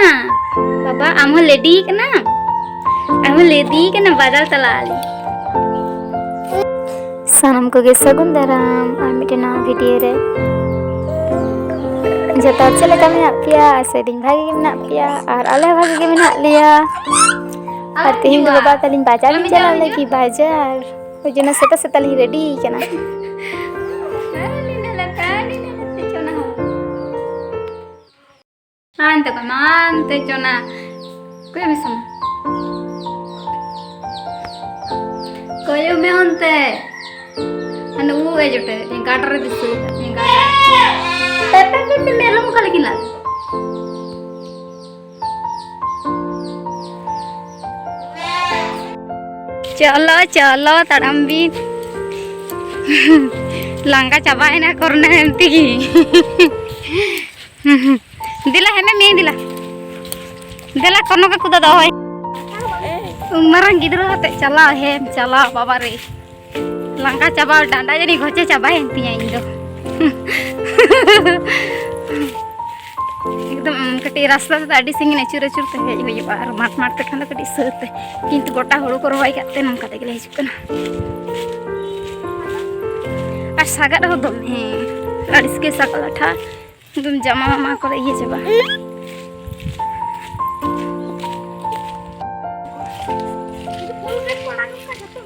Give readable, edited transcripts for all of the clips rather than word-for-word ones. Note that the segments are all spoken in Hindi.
बाबा आम लेडी कना आम लेडी कना बाजार चलाली सानम को गे सगुन दाराम और मिटे नवा वीडियो रे जता चले का मेना पिया से दिन भागी के मेना पिया और आले भागी के मेना लिया और तेहिं दो बाबा तलिन बाजार चला लगी बाजार ओ जना सेता सेता ली रेडी कना Mante chona kaya misana kaya me honte anu uga jote yang katar disu yang katar pepe melom kali kila chalo chalo tarambi langka cabain ya korna nanti दिला है मैं दिला दिला कोनो का कुदा दो है उमरन गिदरो हते चला है चला बाबा रे लंका चाबा डांडा जनी घोचे चाबा एंतिया इन दो एकदम कटी रास्ता से आडी सिंग नेचुर चुर ते हेज होय बार माट माट ते खान कटी सते किंतु गोटा होड़ो को रवाई काते नंका ते गेले हिजुक कना आ सागा हो दम है अड़िस के सकलाठा तुम जमा मामा करे ये जबा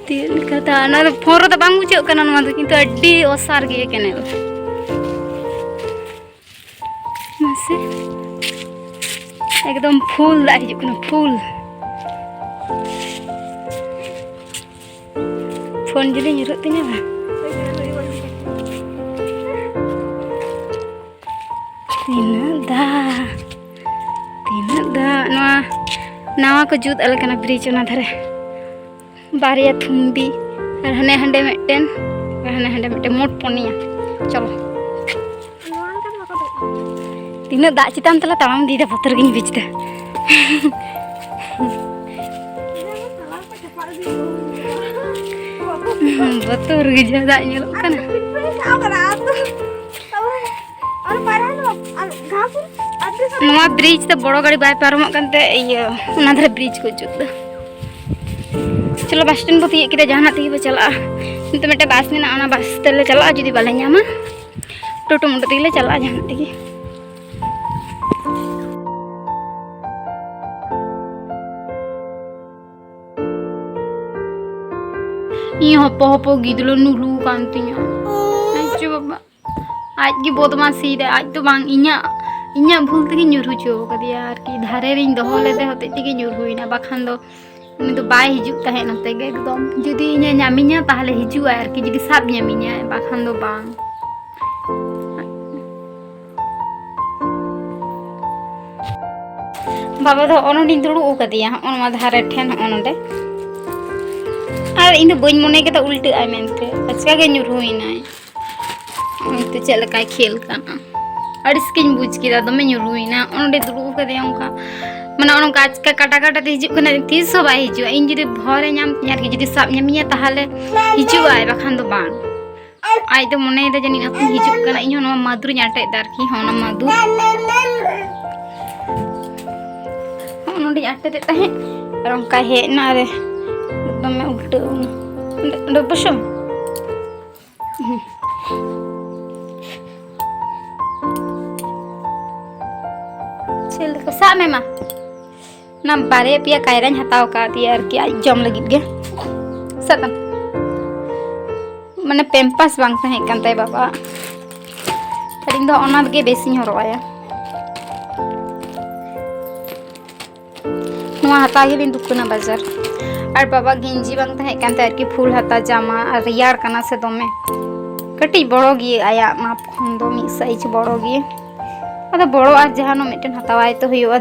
तिल कथा ना फोरो तो बांग बुझे कना नवा दो किंतु अड्डी ओसार गे केने मसे एकदम फूल दा हिजुक कना फूल फोन जदी निरुत तिना बा तीना नवा को जुत अलकना ब्रिज ना धरे बारिया थुम्बी और हने हंडे मेटेन मोट पोनिया चलो तीना दा चितान तला तमाम दीदा पत्थर गिन बिचदा बतूर गिजा दा ñelok kana नवा ब्रिज तो बड़ो गाड़ी बाय पारम कंते ये उना धरे ब्रिज को जुत चलो बस स्टैंड बती के जहाना ती चला तो मेटे बस में ना ओना बस तेले चला जुदी बाले न्यामा टोटो मुंडो तीले चला जहाना ती ये हपो हपो गिदलो नुलू कांतिया अच्छा बाबा आज की बदमाशी दे आज तो बांग इnya भूल तक nyuruh जो कदिया आरकी धारे रिंग दो होले दे होते तक nyuruh इना बाखान दो उनी तो बाय हिजुक ताहे नते गे एकदम जुदी इnya nyaminya ताहले हिजु आरकी जुदी साब nyaminya बाखान दो बांग बाबा दो ओनोडी दुड़ु कदिया ओनमा धारे ठेन ओनोडे आर इन दो बइन मने के तो उल्टे आय मेनते अच्छा गे nyuruh इना तो चल का खेल काना अड़िसकिन बुझ किदा दमे nyuruhina ओंडे दुड़ु कदिया उनका माने ओनका आज का काटा काटा ते हिजुक कना तीस सब आइ हिजु इन जुदी भरे नाम यार की जुदी साब नामिया ताहले हिजु आय बाखान दो बांग आइ तो मने दे जनी अपन हिजुक कना इन नो मादुर न्याटे दार की होना मादु ओंडे आटे ते ताहे रंका हे ना रे दमे उल्टे ओंडे बसम चल को सा में मा ना बारे पिया कायरान हताव का दिया यार कि आज जम लगी गे सतम माने पेम्पास बांग तहे कांते बाबा तरिंग दो ओना गे बेसी हरवाया नुआ हता गे दिन दुकना बाजार और बाबा गिंजी बांग तहे कांते यार कि फूल हता जामा और रियार कना से दोमे कटी बड़ो गी आया माप खंदो मी साइज बड़ो गी अदा बड़ो आज जहानो मेटेन हतावाय तो हुआ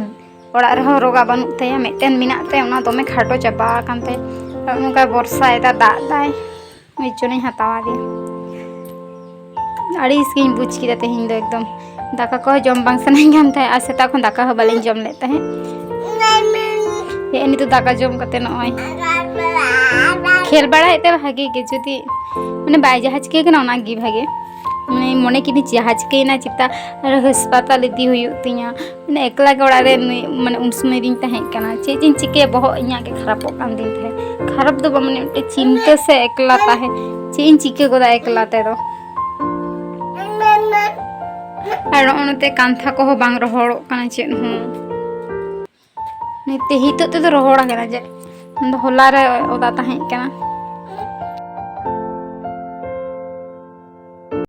ओड़ा रह रोगा बानु तया मेटेन मिना ते ओना दोमे खाटो चाबा कांते उनका वर्षा एदा दा दाय मिचोने हतावा दे अड़ी स्किन बुझ की देते हिंदो एकदम दाका को जम बांग सने गानते आ सेता खन दाका ह बालिन जम लेते हैं ये नि तो दाका जम कते नय खेल बड़ा एते भागे के जदी माने बाय जहाज के ना ओना गी भागे मैंने मने कि जहाँ चिकना चिता हस्पताल इदी हुआ मैंने एकला के ओड़ा मैं उन समय दिन तहकना चेजिन चिके बहुत इं के खराबन दिन थे खराब तो मैंने चिंता से एकला ताहे चेन चिके गोदा एकला ते दो और उनते कांथा को बांग रहोड़ो कना चेन हूँ निते हितो ते तो रहोड़ा कना जे होला रे ओदा तहकना